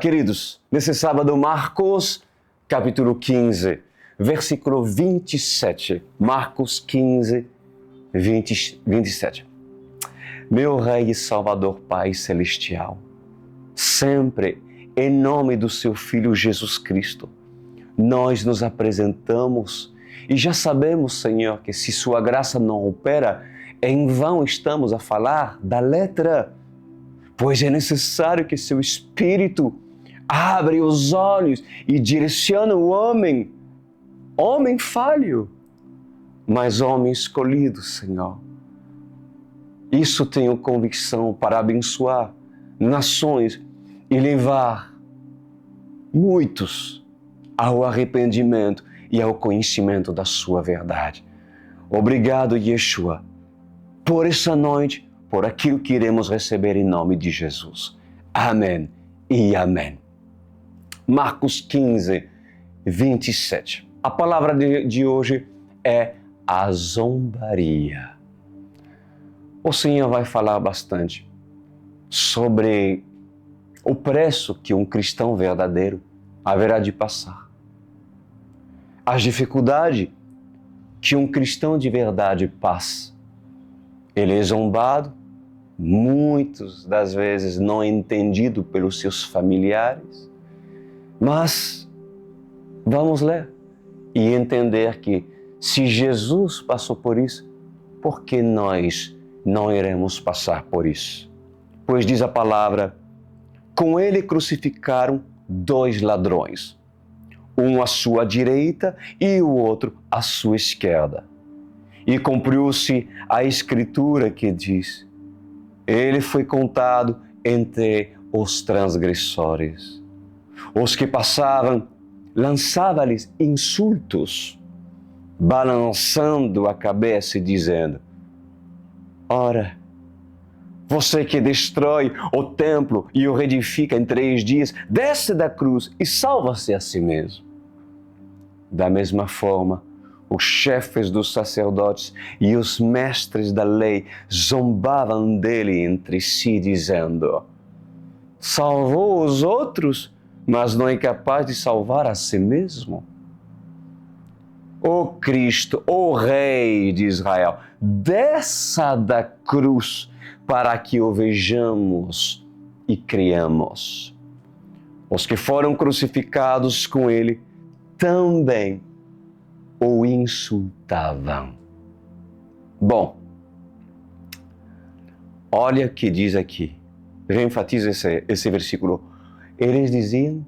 queridos, nesse sábado, Marcos, capítulo 15, versículo 27. Marcos 15, 27. Meu Rei e Salvador Pai Celestial, sempre, em nome do Seu Filho Jesus Cristo, nós nos apresentamos e já sabemos, Senhor, que se Sua graça não opera, em vão estamos a falar da letra, pois é necessário que Seu Espírito abra os olhos e direcione o homem falho, mas homem escolhido, Senhor. Isso tenho convicção para abençoar nações e levar muitos ao arrependimento e ao conhecimento da Sua verdade. Obrigado, Yeshua, por essa noite, por aquilo que iremos receber em nome de Jesus. Amém e amém. Marcos 15, 27. A palavra de hoje é a zombaria. O Senhor vai falar bastante sobre o preço que um cristão verdadeiro haverá de passar. As dificuldades que um cristão de verdade passa. Ele é zombado, muitas das vezes não é entendido pelos seus familiares, mas vamos ler e entender que se Jesus passou por isso, por que nós não iremos passar por isso? Pois diz a palavra, com ele crucificaram 2 ladrões, um à sua direita e o outro à sua esquerda. E cumpriu-se a escritura que diz, ele foi contado entre os transgressores. Os que passavam lançavam-lhes insultos, balançando a cabeça e dizendo, ora, você que destrói o templo e o reedifica em 3 dias, desce da cruz e salva-se a si mesmo. Da mesma forma, os chefes dos sacerdotes e os mestres da lei zombavam dele entre si, dizendo, salvou os outros, mas não é capaz de salvar a si mesmo. O Cristo, o Rei de Israel, desça da cruz para que o vejamos e criamos. Os que foram crucificados com ele também o insultavam. Bom, olha o que diz aqui. Já enfatizo esse versículo. Eles diziam,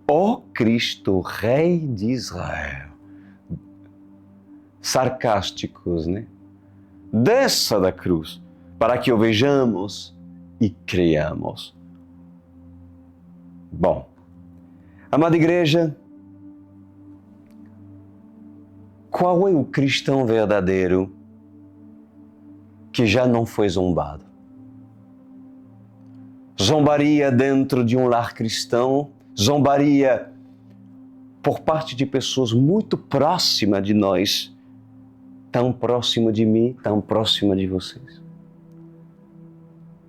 ó Cristo, Rei de Israel. Sarcásticos, né? Desça da cruz para que o vejamos e criamos. Bom, amada igreja, qual é o cristão verdadeiro que já não foi zombado? Zombaria dentro de um lar cristão, zombaria por parte de pessoas muito próximas de nós, tão próximo de mim, tão próxima de vocês.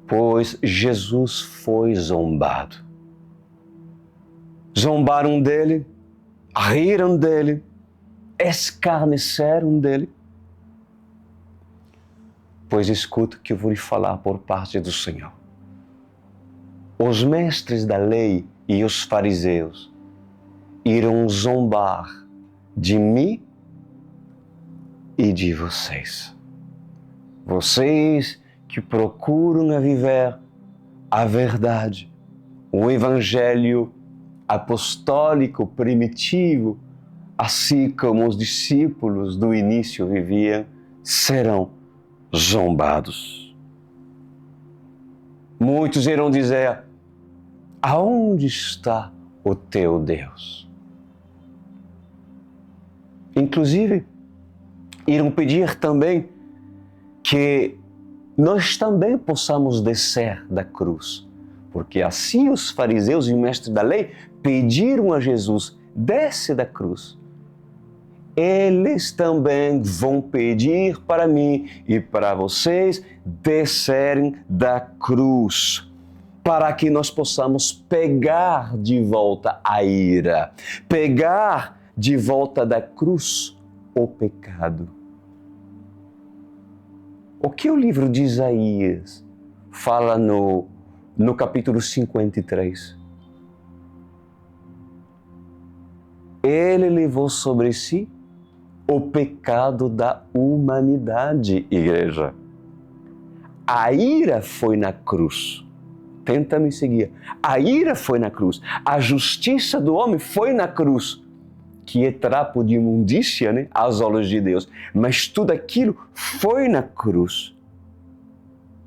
Pois Jesus foi zombado. Zombaram dele, riram dele, escarneceram dele. Pois escuta o que eu vou lhe falar por parte do Senhor. Os mestres da lei e os fariseus irão zombar de mim e de vocês. Vocês que procuram viver a verdade, o evangelho apostólico primitivo, assim como os discípulos do início viviam, serão zombados. Muitos irão dizer, aonde está o teu Deus? Inclusive, irão pedir também que nós também possamos descer da cruz, porque assim os fariseus e o mestre da lei pediram a Jesus, desce da cruz. Eles também vão pedir para mim e para vocês descerem da cruz. para que nós possamos pegar de volta a ira, pegar de volta da cruz o pecado. O que o livro de Isaías fala no capítulo 53? Ele levou sobre si o pecado da humanidade, igreja. A ira foi na cruz. Tenta me seguir. A ira foi na cruz. A justiça do homem foi na cruz, que é trapo de imundícia, né, aos olhos de Deus. Mas tudo aquilo foi na cruz.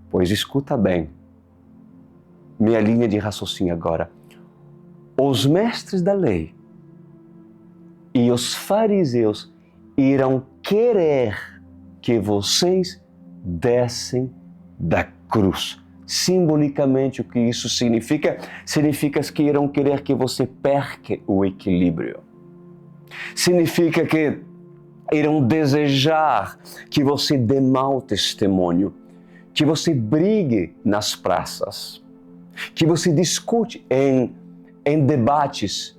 Pois escuta bem, minha linha de raciocínio agora. Os mestres da lei e os fariseus irão querer que vocês descem da cruz. Simbolicamente, o que isso significa? Significa que irão querer que você perca o equilíbrio. Significa que irão desejar que você dê mau testemunho, que você brigue nas praças, que você discute em debates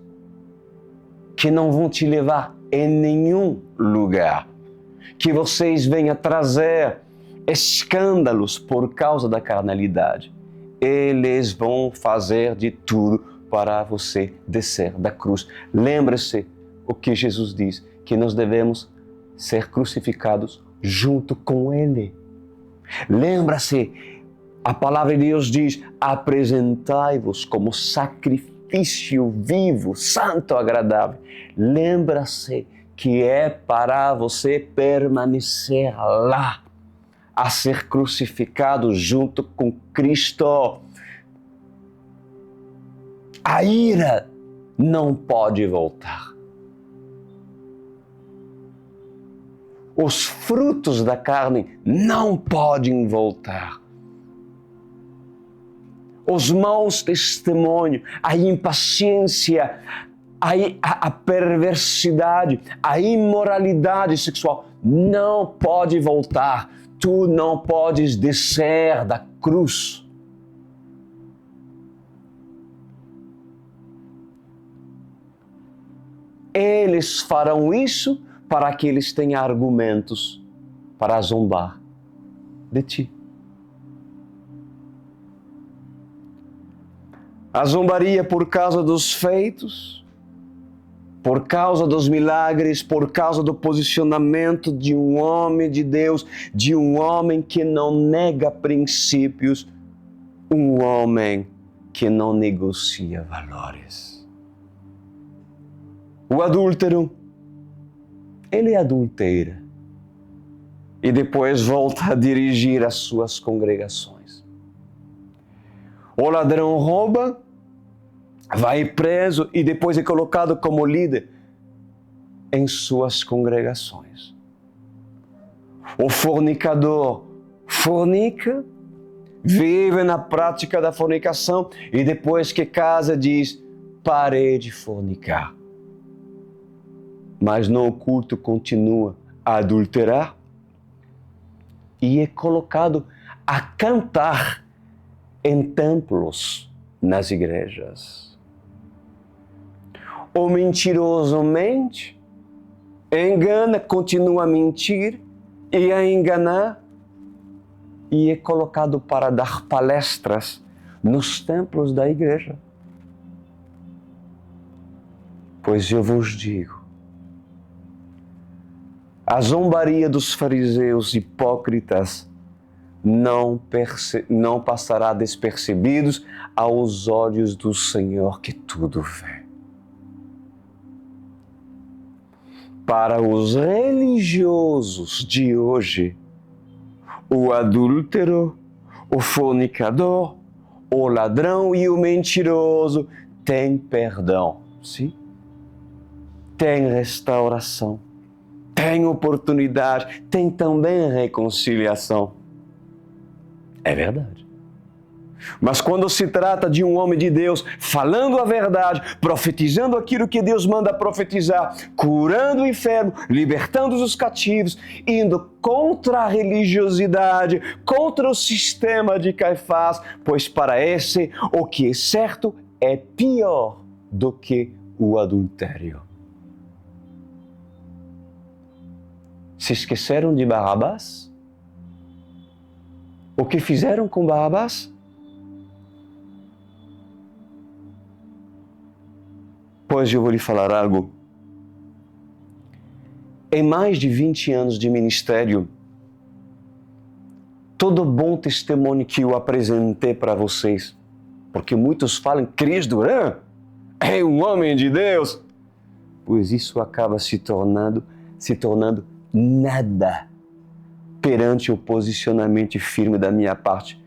que não vão te levar em nenhum lugar, que vocês venham trazer escândalos por causa da carnalidade. Eles vão fazer de tudo para você descer da cruz. Lembre-se o que Jesus diz, que nós devemos ser crucificados junto com Ele. Lembra-se, a palavra de Deus diz: apresentai-vos como sacrifício vivo, santo, agradável. Lembra-se que é para você permanecer lá, a ser crucificado junto com Cristo. A ira não pode voltar. Os frutos da carne não podem voltar. Os maus testemunhos, a impaciência, a perversidade, a imoralidade sexual não pode voltar. Tu não podes descer da cruz. Eles farão isso para que eles tenham argumentos para zombar de ti. A zombaria por causa dos feitos, por causa dos milagres, por causa do posicionamento de um homem de Deus, de um homem que não nega princípios, um homem que não negocia valores. O adúltero, ele adultera e depois volta a dirigir as suas congregações. O ladrão rouba, vai preso e depois é colocado como líder em suas congregações. O fornicador fornica, vive na prática da fornicação e depois que casa diz: parei de fornicar. Mas no oculto continua a adulterar e é colocado a cantar em templos, nas igrejas. O mentiroso mente, engana, continua a mentir e a enganar e é colocado para dar palestras nos templos da igreja. Pois eu vos digo, a zombaria dos fariseus hipócritas não passará despercebidos aos olhos do Senhor que tudo vê. Para os religiosos de hoje, o adúltero, o fornicador, o ladrão e o mentiroso têm perdão, sim? Tem restauração, tem oportunidade, tem também reconciliação. É verdade. Mas quando se trata de um homem de Deus, falando a verdade, profetizando aquilo que Deus manda profetizar, curando o enfermo, libertando os cativos, indo contra a religiosidade, contra o sistema de Caifás, pois para esse o que é certo é pior do que o adultério. Se esqueceram de Barrabás? O que fizeram com Barrabás? Pois eu vou lhe falar algo. Em mais de 20 anos de ministério, todo bom testemunho que eu apresentei para vocês, porque muitos falam, Cris Duran é um homem de Deus, pois isso acaba se tornando nada perante o posicionamento firme da minha parte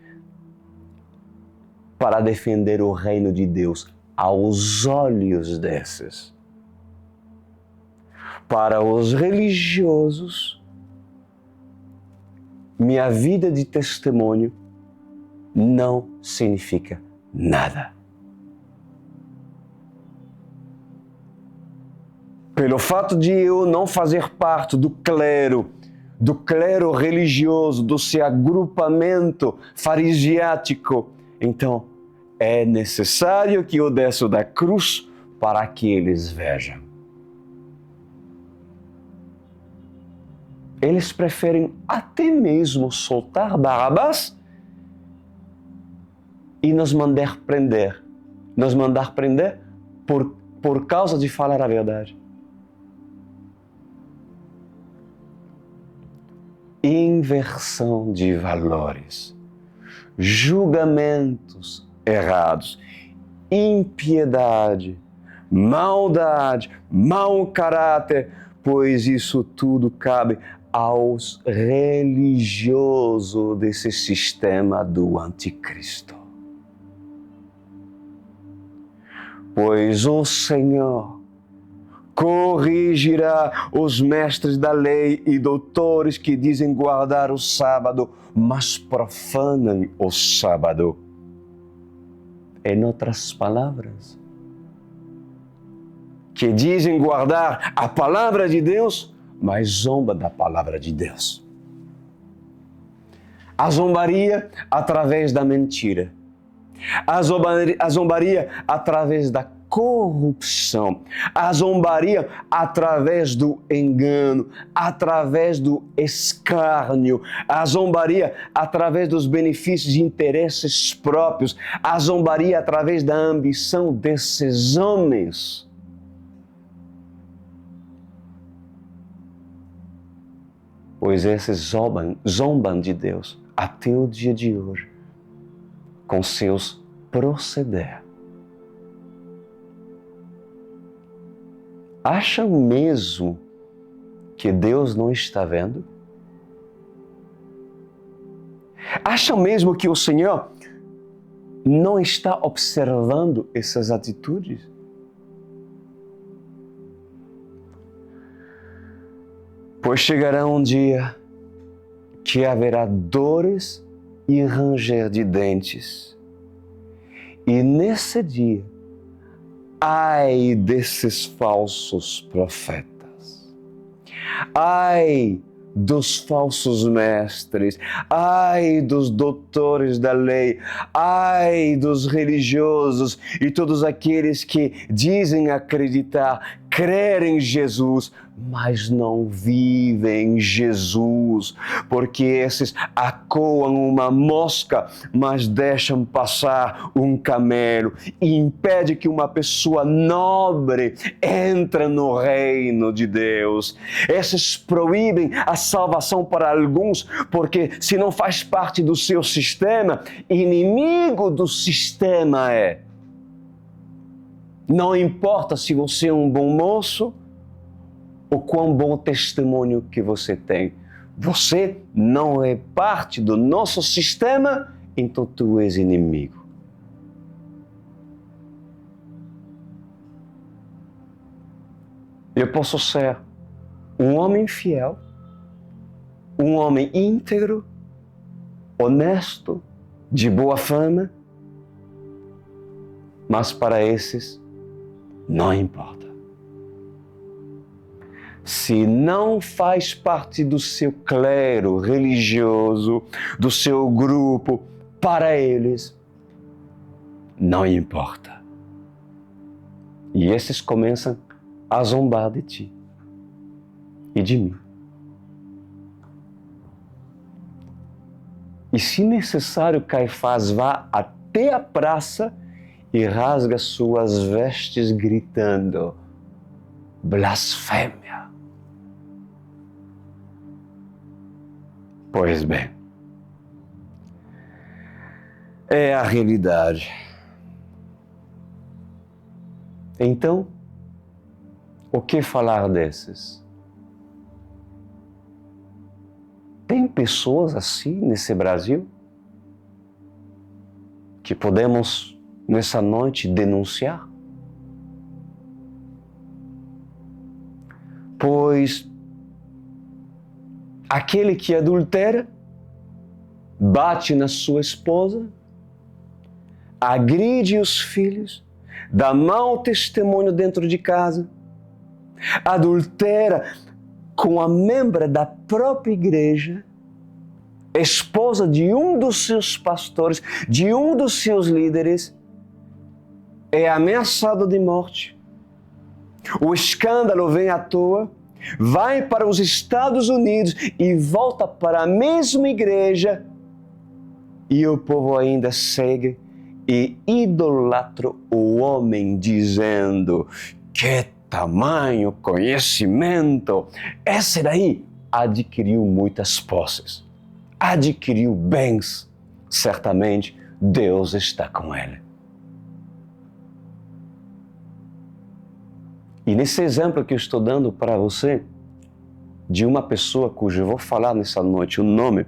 para defender o reino de Deus aos olhos desses. Para os religiosos, minha vida de testemunho não significa nada. Pelo fato de eu não fazer parte do clero religioso, do seu agrupamento farisiático, então é necessário que eu desça da cruz para que eles vejam. Eles preferem até mesmo soltar Barrabás e nos mandar prender. Por causa de falar a verdade. Inversão de valores, julgamentos errados, impiedade, maldade, mau caráter, pois isso tudo cabe aos religiosos desse sistema do anticristo. Pois o Senhor corrigirá os mestres da lei e doutores que dizem guardar o sábado, mas profanam o sábado. Em outras palavras, que dizem guardar a palavra de Deus, mas zomba da palavra de Deus. A zombaria através da mentira. A zombaria através da corrupção, a zombaria através do engano, através do escárnio, a zombaria através dos benefícios e interesses próprios, a zombaria através da ambição desses homens. Pois esses zombam de Deus até o dia de hoje, com seus proceder. Acham mesmo que Deus não está vendo? Acham mesmo que o Senhor não está observando essas atitudes? Pois chegará um dia que haverá dores e ranger de dentes. E nesse dia, ai desses falsos profetas, ai dos falsos mestres, ai dos doutores da lei, ai dos religiosos e todos aqueles que dizem acreditar, crer em Jesus, mas não vivem Jesus, porque esses acoam uma mosca, mas deixam passar um camelo e impede que uma pessoa nobre entre no reino de Deus. Esses proíbem a salvação para alguns, porque se não faz parte do seu sistema, inimigo do sistema é. Não importa se você é um bom moço, o quão bom testemunho que você tem. Você não é parte do nosso sistema, então tu és inimigo. Eu posso ser um homem fiel, um homem íntegro, honesto, de boa fama, Mas para esses, não importa. Se não faz parte do seu clero religioso, do seu grupo, para eles, não importa. E esses começam a zombar de ti e de mim. E se necessário, Caifás vá até a praça e rasga suas vestes gritando: blasfêmia. Pois bem, é a realidade. Então, o que falar desses? Tem pessoas assim nesse Brasil que podemos nessa noite denunciar? Pois aquele que adultera, bate na sua esposa, agride os filhos, dá mau testemunho dentro de casa, adultera com a membra da própria igreja, esposa de um dos seus pastores, de um dos seus líderes, é ameaçado de morte. O escândalo vem à toa, vai para os Estados Unidos e volta para a mesma igreja, e o povo ainda segue e idolatra o homem, dizendo: que tamanho conhecimento! Esse daí adquiriu muitas posses, adquiriu bens, certamente Deus está com ele. E nesse exemplo que eu estou dando para você, de uma pessoa cujo eu vou falar nessa noite o nome,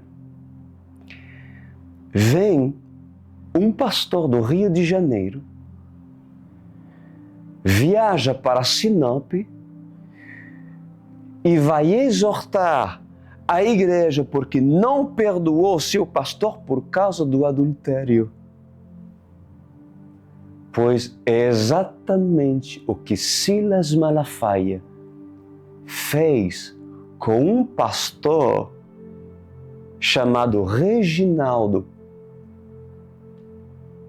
vem um pastor do Rio de Janeiro, viaja para Sinop e vai exortar a igreja porque não perdoou seu pastor por causa do adultério. Pois é exatamente o que Silas Malafaia fez com um pastor chamado Reginaldo,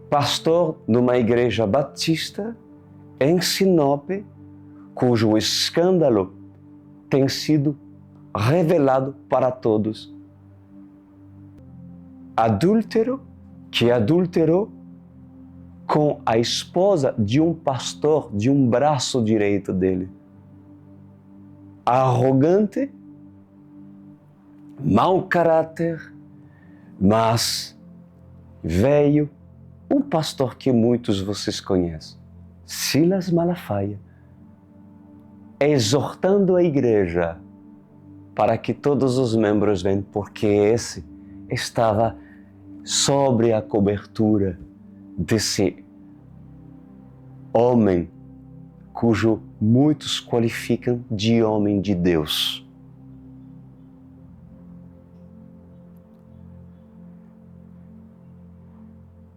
pastor numa igreja batista em Sinop, cujo escândalo tem sido revelado para todos. Adúltero que adulterou com a esposa de um pastor, de um braço direito dele. Arrogante, mau caráter, mas veio um pastor que muitos vocês conhecem, Silas Malafaia, exortando a igreja para que todos os membros venham, porque esse estava sobre a cobertura desse homem cujo muitos qualificam de homem de Deus.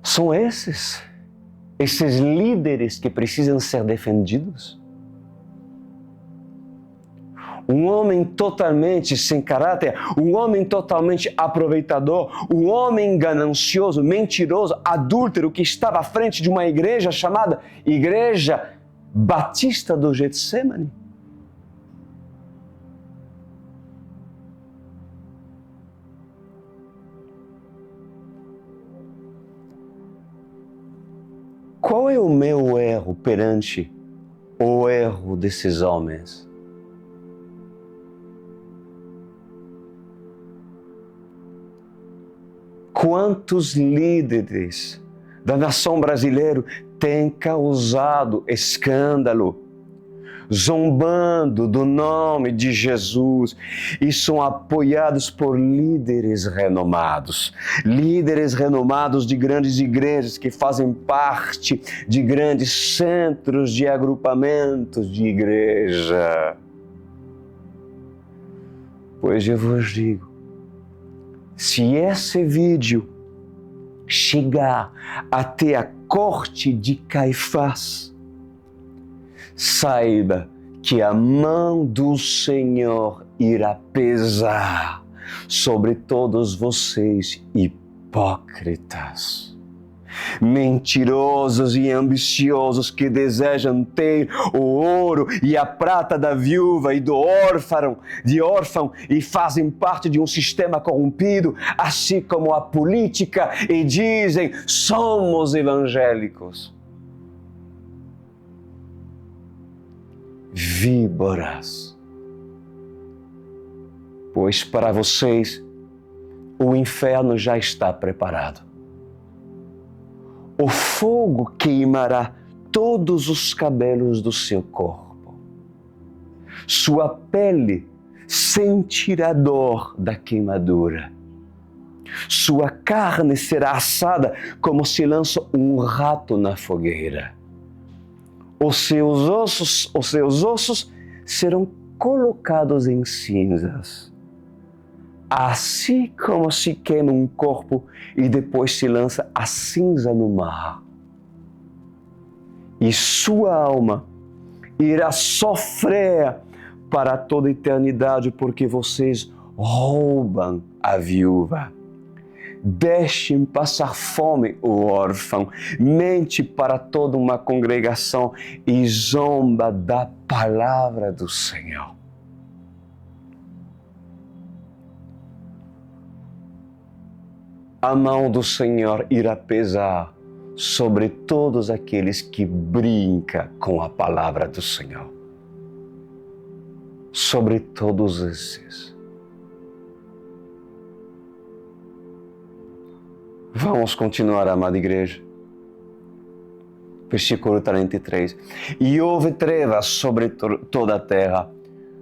São esses líderes que precisam ser defendidos? Um homem totalmente sem caráter, um homem totalmente aproveitador, um homem ganancioso, mentiroso, adúltero, que estava à frente de uma igreja chamada Igreja Batista do Getsemane. Qual é o meu erro perante o erro desses homens? Quantos líderes da nação brasileira têm causado escândalo, zombando do nome de Jesus e são apoiados por líderes renomados de grandes igrejas que fazem parte de grandes centros de agrupamentos de igreja? Pois eu vos digo, se esse vídeo chegar até a corte de Caifás, saiba que a mão do Senhor irá pesar sobre todos vocês, hipócritas, mentirosos e ambiciosos que desejam ter o ouro e a prata da viúva e do órfão e fazem parte de um sistema corrompido, assim como a política, e dizem: somos evangélicos. Víboras, pois para vocês o inferno já está preparado. O fogo queimará todos os cabelos do seu corpo. Sua pele sentirá dor da queimadura. Sua carne será assada como se lança um rato na fogueira. Os seus ossos serão colocados em cinzas. Assim como se queima um corpo e depois se lança a cinza no mar. E sua alma irá sofrer para toda a eternidade, porque vocês roubam a viúva. Deixem passar fome o órfão, mente para toda uma congregação e zomba da palavra do Senhor. A mão do Senhor irá pesar sobre todos aqueles que brincam com a palavra do Senhor. Sobre todos esses. Vamos continuar, amada igreja. Versículo 33. E houve trevas sobre toda a terra,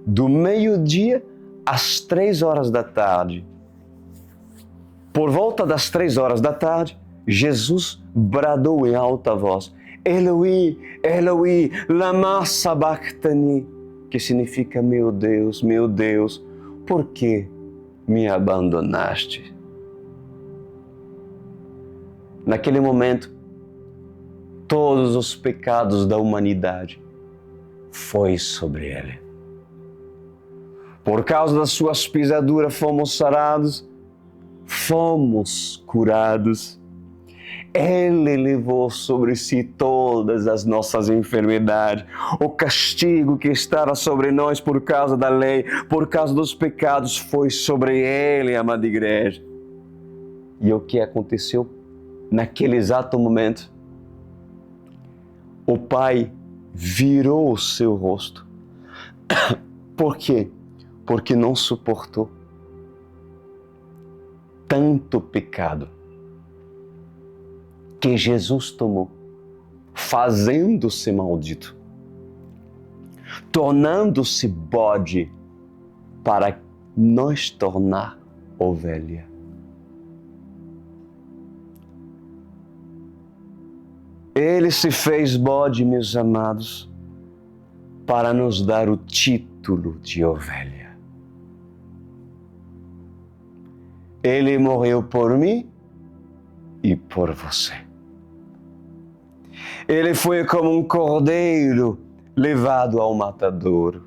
do meio-dia às 3 horas da tarde. Por volta das 3 horas da tarde, Jesus bradou em alta voz: Eloi, Eloi, lama sabachthani, que significa: meu Deus, por que me abandonaste? Naquele momento, todos os pecados da humanidade foi sobre ele. Por causa das suas pisaduras fomos sarados, fomos curados. Ele levou sobre si todas as nossas enfermidades. O castigo que estava sobre nós por causa da lei, por causa dos pecados, foi sobre ele, amada igreja. E o que aconteceu naquele exato momento? O Pai virou o seu rosto. Por quê? Porque não suportou tanto pecado que Jesus tomou, fazendo-se maldito, tornando-se bode para nos tornar ovelha. Ele se fez bode, meus amados, para nos dar o título de ovelha. Ele morreu por mim e por você. Ele foi como um cordeiro levado ao matadouro.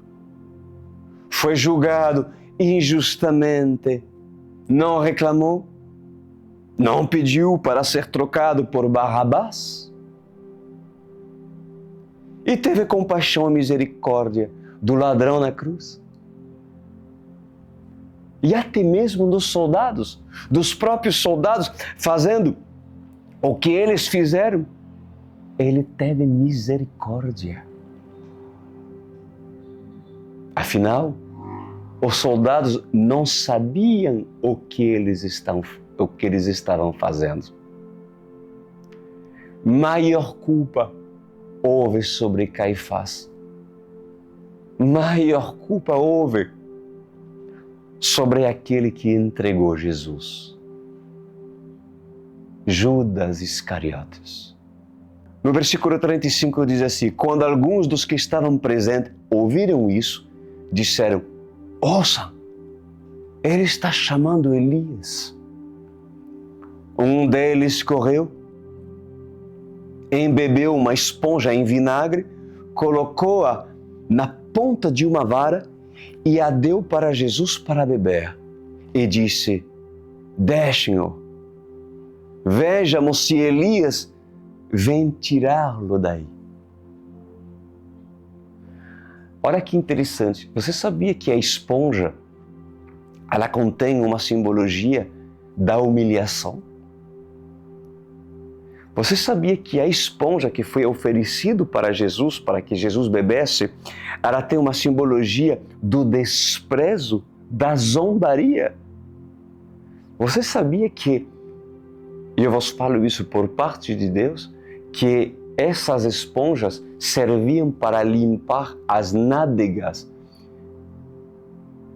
Foi julgado injustamente. Não reclamou. Não pediu para ser trocado por Barrabás. E teve compaixão e misericórdia do ladrão na cruz. E até mesmo dos soldados, dos próprios soldados, fazendo o que eles fizeram, ele teve misericórdia. Afinal, os soldados não sabiam o que eles estavam fazendo. Maior culpa houve sobre Caifás. Maior culpa houve sobre aquele que entregou Jesus, Judas Iscariotes. No versículo 35 diz assim: quando alguns dos que estavam presentes ouviram isso, disseram: ouçam, ele está chamando Elias. Um deles correu embebeu uma esponja em vinagre, colocou-a na ponta de uma vara e a deu para Jesus para beber. E disse: deixem-o, vejamos se Elias vem tirá-lo daí. Olha que interessante, você sabia que a esponja, ela contém uma simbologia da humilhação? Você sabia que a esponja que foi oferecido para Jesus, para que Jesus bebesse, ela tem uma simbologia do desprezo, da zombaria? Você sabia que, e eu vos falo isso por parte de Deus, que essas esponjas serviam para limpar as nádegas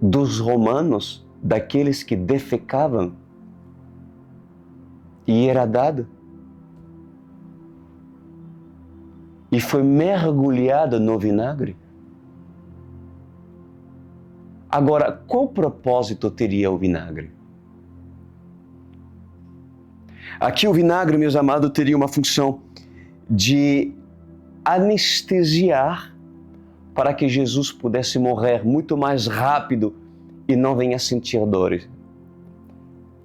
dos romanos, daqueles que defecavam, e era dado. E foi mergulhada no vinagre. Agora, qual propósito teria o vinagre? Aqui o vinagre, meus amados, teria uma função de anestesiar para que Jesus pudesse morrer muito mais rápido e não venha sentir dores.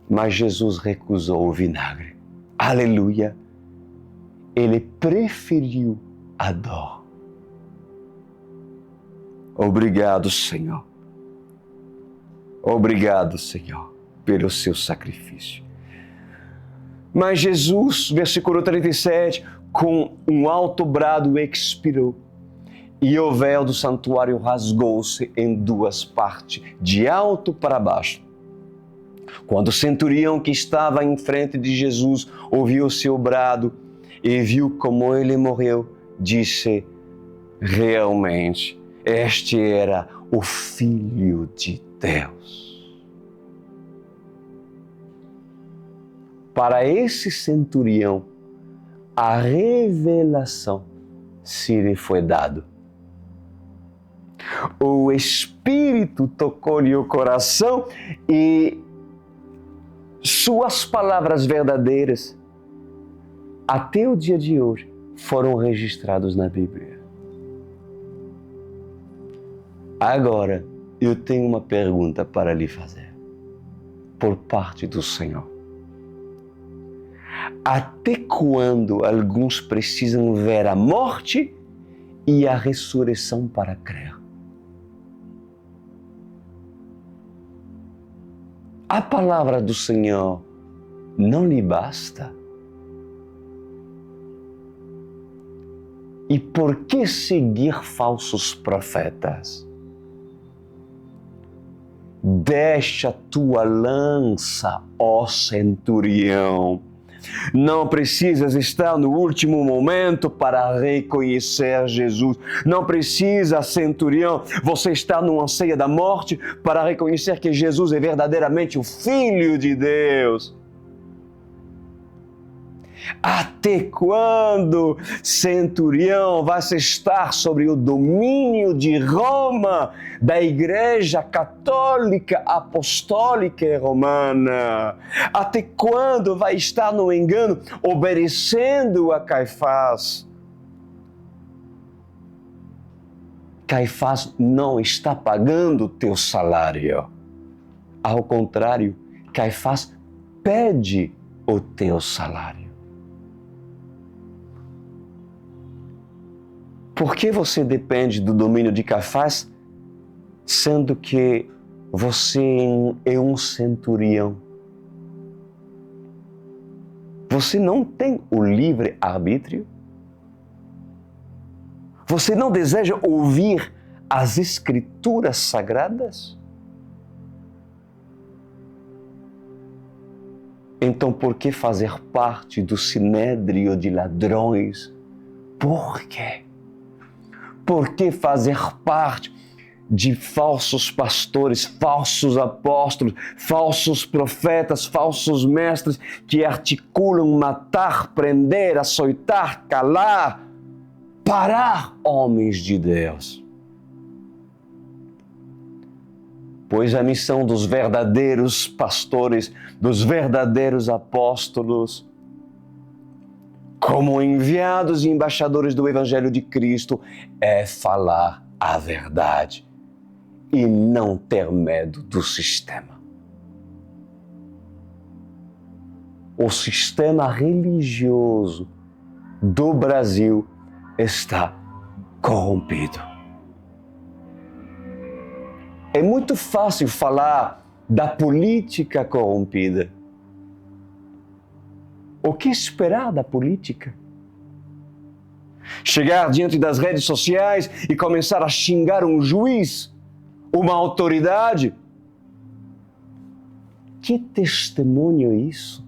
Mas Jesus recusou o vinagre. Aleluia! Ele preferiu a dor. Obrigado, Senhor. Obrigado, Senhor, pelo seu sacrifício. Mas Jesus, versículo 37, com um alto brado expirou, e o véu do santuário rasgou-se em duas partes, de alto para baixo. Quando o centurião que estava em frente de Jesus ouviu o seu brado e viu como ele morreu, disse: realmente, este era o Filho de Deus. Para esse centurião, a revelação se lhe foi dado. O Espírito tocou-lhe o coração e suas palavras verdadeiras, até o dia de hoje, foram registrados na Bíblia. Agora, eu tenho uma pergunta para lhe fazer, por parte do Senhor. Até quando alguns precisam ver a morte e a ressurreição para crer? A palavra do Senhor não lhe basta? E por que seguir falsos profetas? Deixa tua lança, ó centurião. Não precisas estar no último momento para reconhecer Jesus. Não precisa, centurião, você estar no anseio da morte para reconhecer que Jesus é verdadeiramente o Filho de Deus. Até quando, centurião, vai se estar sobre o domínio de Roma, da Igreja Católica, Apostólica e Romana? Até quando vai estar no engano, obedecendo a Caifás? Caifás não está pagando o teu salário. Ao contrário, Caifás pede o teu salário. Por que você depende do domínio de Caifás, sendo que você é um centurião? Você não tem o livre-arbítrio? Você não deseja ouvir as Escrituras Sagradas? Então, por que fazer parte do sinédrio de ladrões? Por quê? Por que fazer parte de falsos pastores, falsos apóstolos, falsos profetas, falsos mestres que articulam matar, prender, açoitar, calar, parar homens de Deus? Pois a missão dos verdadeiros pastores, dos verdadeiros apóstolos, como enviados e embaixadores do Evangelho de Cristo, é falar a verdade e não ter medo do sistema. O sistema religioso do Brasil está corrompido. É muito fácil falar da política corrompida. O que esperar da política? Chegar diante das redes sociais e começar a xingar um juiz, uma autoridade? Que testemunho é isso?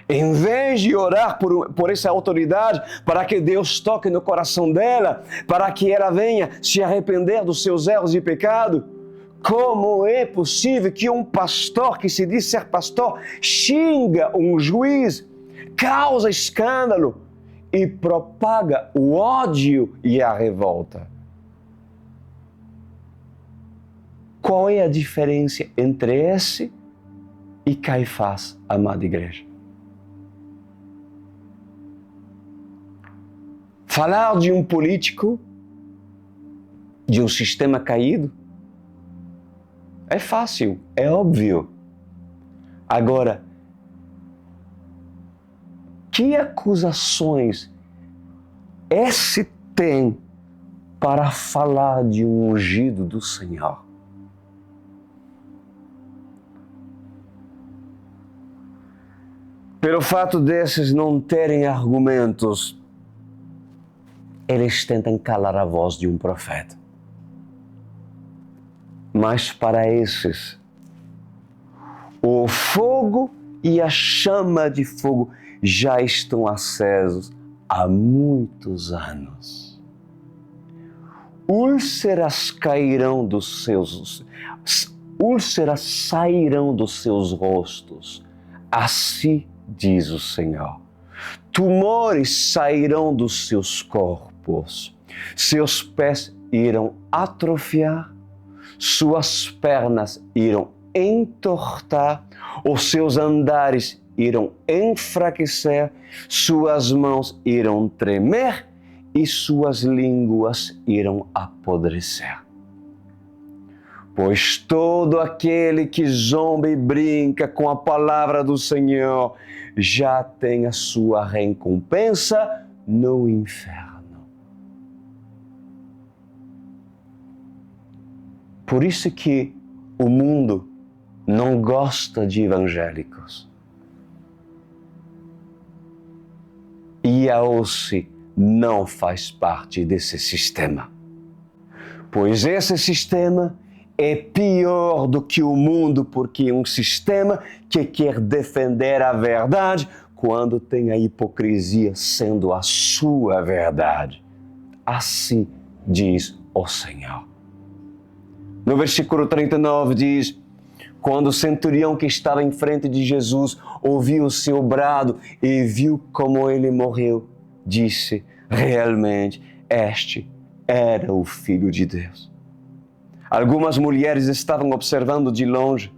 Em vez de orar por essa autoridade, para que Deus toque no coração dela, para que ela venha se arrepender dos seus erros e pecado, como é possível que um pastor que se diz ser pastor xinga um juiz, causa escândalo e propaga o ódio e a revolta? Qual é a diferença entre esse e Caifás, amada igreja? Falar de um político, de um sistema caído, é fácil, é óbvio. Agora, que acusações esse tem para falar de um ungido do Senhor? Pelo fato desses não terem argumentos, eles tentam calar a voz de um profeta. Mas para esses, o fogo e a chama de fogo já estão acesos há muitos anos. Úlceras sairão dos seus rostos, assim diz o Senhor. Tumores sairão dos seus corpos, seus pés irão atrofiar, suas pernas irão entortar, os seus andares irão enfraquecer, suas mãos irão tremer e suas línguas irão apodrecer. Pois todo aquele que zomba e brinca com a palavra do Senhor já tem a sua recompensa no inferno. Por isso que o mundo não gosta de evangélicos. E a OSCE não faz parte desse sistema. Pois esse sistema é pior do que o mundo, porque é um sistema que quer defender a verdade quando tem a hipocrisia sendo a sua verdade. Assim diz o Senhor. No versículo 39 diz: quando o centurião que estava em frente de Jesus ouviu o seu brado e viu como ele morreu, disse: realmente, este era o Filho de Deus. Algumas mulheres estavam observando de longe.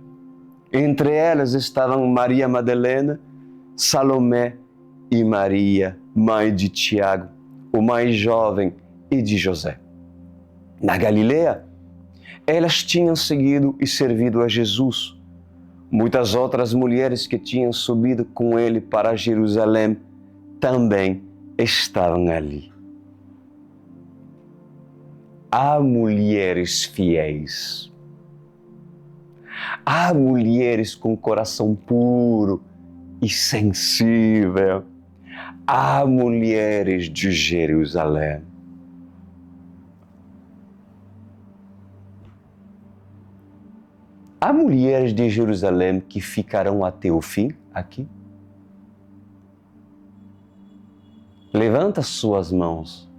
Entre elas estavam Maria Madalena, Salomé e Maria, mãe de Tiago, o mais jovem, e de José. Na Galileia, elas tinham seguido e servido a Jesus. Muitas outras mulheres que tinham subido com ele para Jerusalém também estavam ali. Há mulheres fiéis. Há mulheres com coração puro e sensível. Há mulheres de Jerusalém. Há mulheres de Jerusalém que ficarão até o fim aqui? Levanta suas mãos.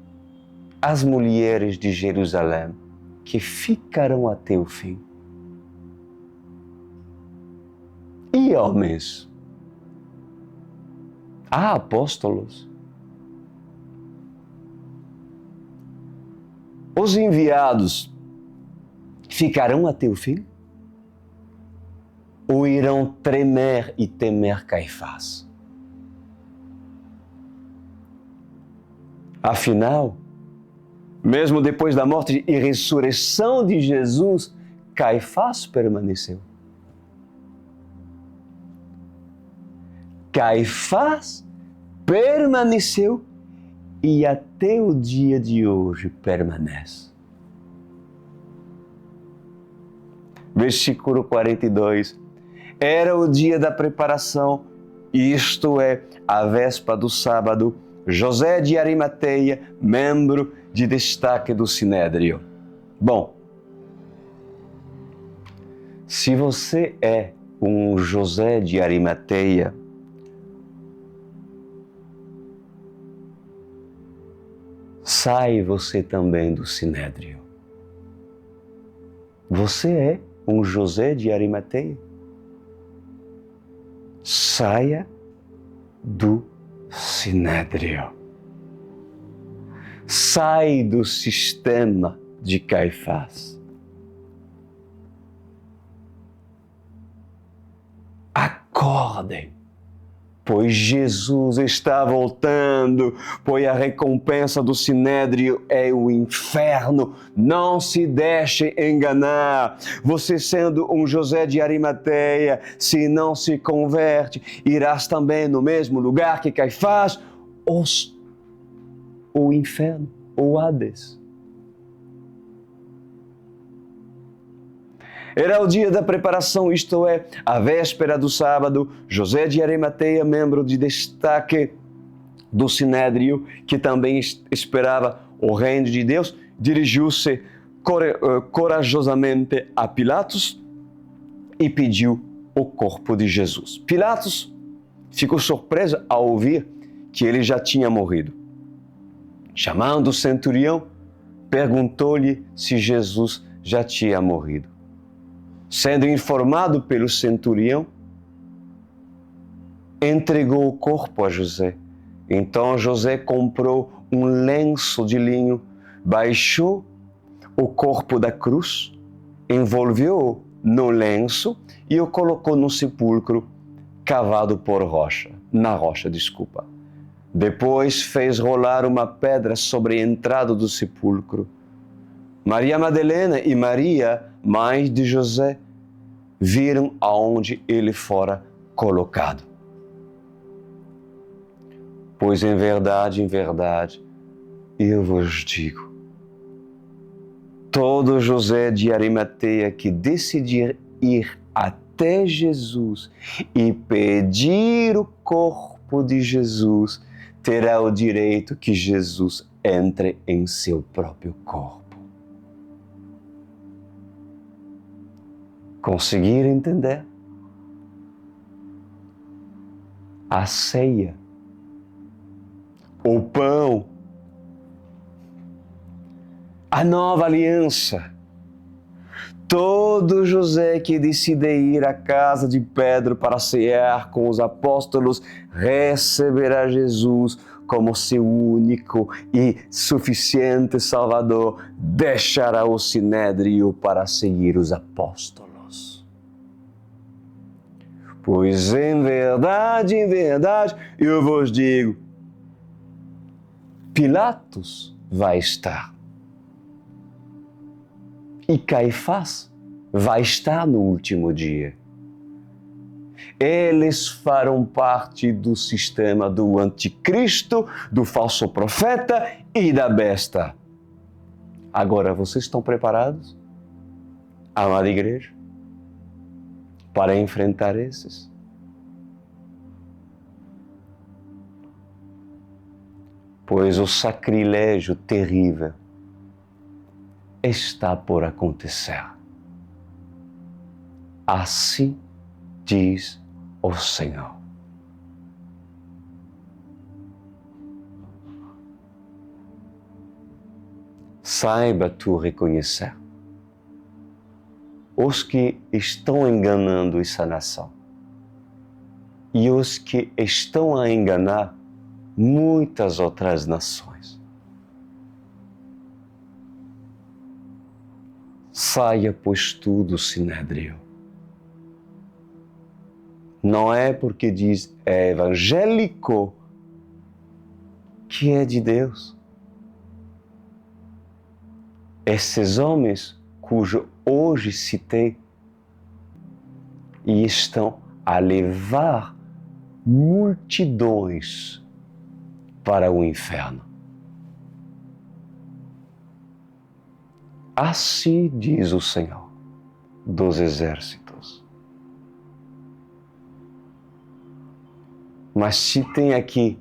As mulheres de Jerusalém que ficarão até o fim. E homens? Há apóstolos? Os enviados ficarão até o fim? Ou irão tremer e temer Caifás? Afinal, mesmo depois da morte e ressurreição de Jesus, Caifás permaneceu. Caifás permaneceu e até o dia de hoje permanece. Versículo 42. Era o dia da preparação, isto é, a véspera do sábado. José de Arimateia, membro de destaque do Sinédrio. Bom, se você é um José de Arimateia, sai você também do Sinédrio. Você é um José de Arimateia? Saia do Sinédrio. Sai do sistema de Caifás. Acordem, pois Jesus está voltando, pois a recompensa do Sinédrio é o inferno. Não se deixe enganar. Você, sendo um José de Arimateia, se não se converte, irás também no mesmo lugar que Caifás, o inferno, o Hades. Era o dia da preparação, isto é, a véspera do sábado. José de Arimateia, membro de destaque do Sinédrio, que também esperava o reino de Deus, dirigiu-se corajosamente a Pilatos e pediu o corpo de Jesus. Pilatos ficou surpreso ao ouvir que ele já tinha morrido. Chamando o centurião, perguntou-lhe se Jesus já tinha morrido. Sendo informado pelo centurião, entregou o corpo a José. Então José comprou um lenço de linho, baixou o corpo da cruz, envolveu-o no lenço e o colocou no sepulcro cavado na rocha. Depois fez rolar uma pedra sobre a entrada do sepulcro. Maria Madalena e Maria, mãe de José, viram aonde ele fora colocado. Pois em verdade, eu vos digo, todo José de Arimateia que decidir ir até Jesus e pedir o corpo de Jesus, terá o direito que Jesus entre em seu próprio corpo. Conseguir entender? A ceia, o pão, a nova aliança. Todo José que decide ir à casa de Pedro para cear com os apóstolos receberá Jesus como seu único e suficiente Salvador, deixará o Sinédrio para seguir os apóstolos. Pois em verdade, eu vos digo, Pilatos vai estar. E Caifás vai estar no último dia. Eles farão parte do sistema do anticristo, do falso profeta e da besta. Agora, vocês estão preparados, amada igreja, para enfrentar esses? Pois o sacrilégio terrível está por acontecer. Assim diz o Senhor. Saiba tu reconhecer os que estão enganando essa nação e os que estão a enganar muitas outras nações. Saia, pois, tu do Sinédrio. Não é porque diz é evangélico que é de Deus. esses homens cujo hoje citei e estão a levar multidões para o inferno. Assim diz o Senhor dos Exércitos. Mas se tem aqui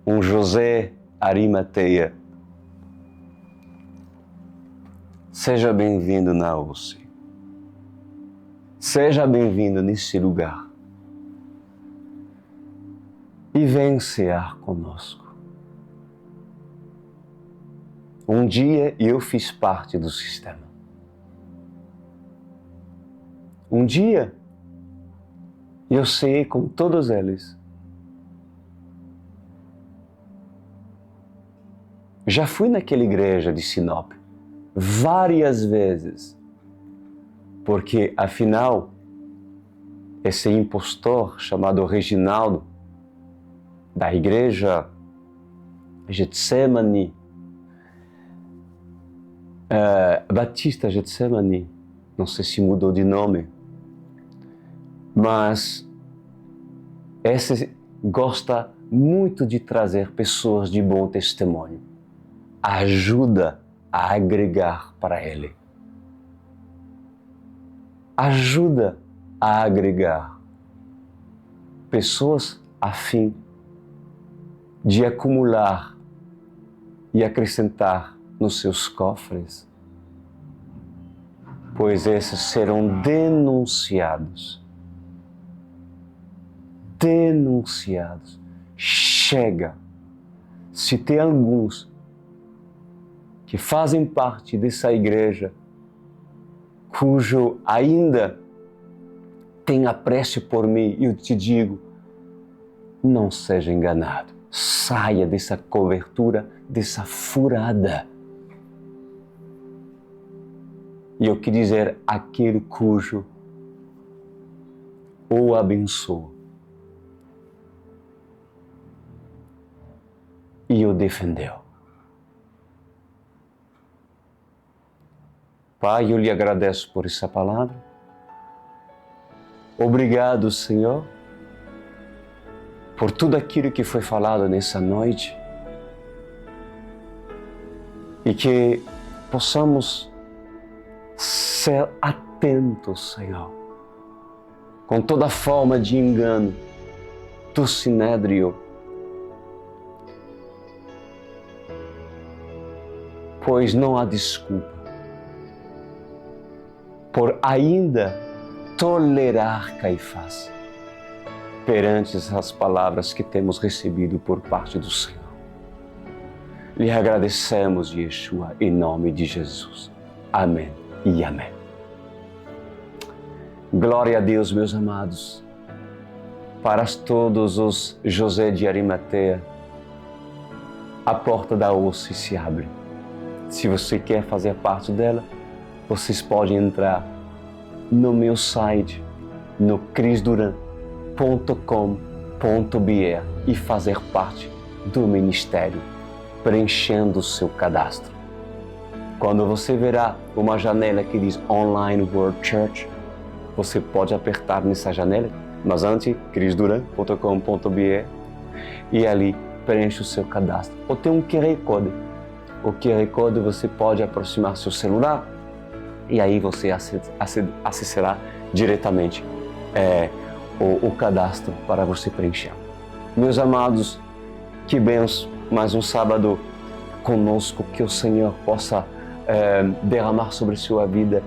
um José Arimateia, seja bem-vindo na UCI. Seja bem-vindo nesse lugar. E venha cear conosco. Um dia eu fiz parte do sistema. Um dia eu ceei com todos eles. Já fui naquela igreja de Sinop várias vezes, porque afinal esse impostor chamado Reginaldo da igreja Getsemane, Batista Getsemane, não sei se mudou de nome, mas esse gosta muito de trazer pessoas de bom testemunho, ajuda a agregar para ele, ajuda a agregar pessoas a fim de acumular e acrescentar nos seus cofres, pois esses serão denunciados. Denunciados. Chega! Se tem alguns que fazem parte dessa igreja, cujo ainda tem apreço por mim, eu te digo, não seja enganado. Saia dessa cobertura, dessa furada. E eu quero dizer aquele cujo o abençoou e o defendeu. Pai, eu lhe agradeço por essa palavra. Obrigado, Senhor, por tudo aquilo que foi falado nessa noite e que possamos ser atentos, Senhor, com toda forma de engano do sinédrio, pois não há desculpa por ainda tolerar Caifás perante essas palavras que temos recebido por parte do Senhor. Lhe agradecemos, Yeshua, em nome de Jesus. Amém e amém. Glória a Deus, meus amados. Para todos os José de Arimateia, a porta da UCI se abre. Se você quer fazer parte dela, vocês podem entrar no meu site, no crisduran.com.br e fazer parte do ministério, preenchendo o seu cadastro. Quando você verá uma janela que diz Online World Church, você pode apertar nessa janela, mas antes, crisduran.com.br, e ali preenche o seu cadastro. Ou tem um QR Code. O QR Code você pode aproximar seu celular e aí você acessará diretamente o cadastro para você preencher. Meus amados, que bênção, mais um sábado conosco, que o Senhor possa derramar sobre sua vida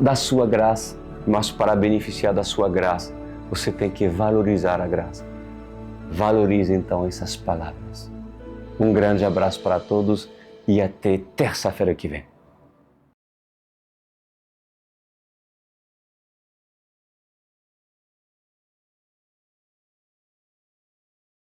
da sua graça, mas para beneficiar da sua graça, você tem que valorizar a graça. Valorize então essas palavras. Um grande abraço para todos e até terça-feira que vem.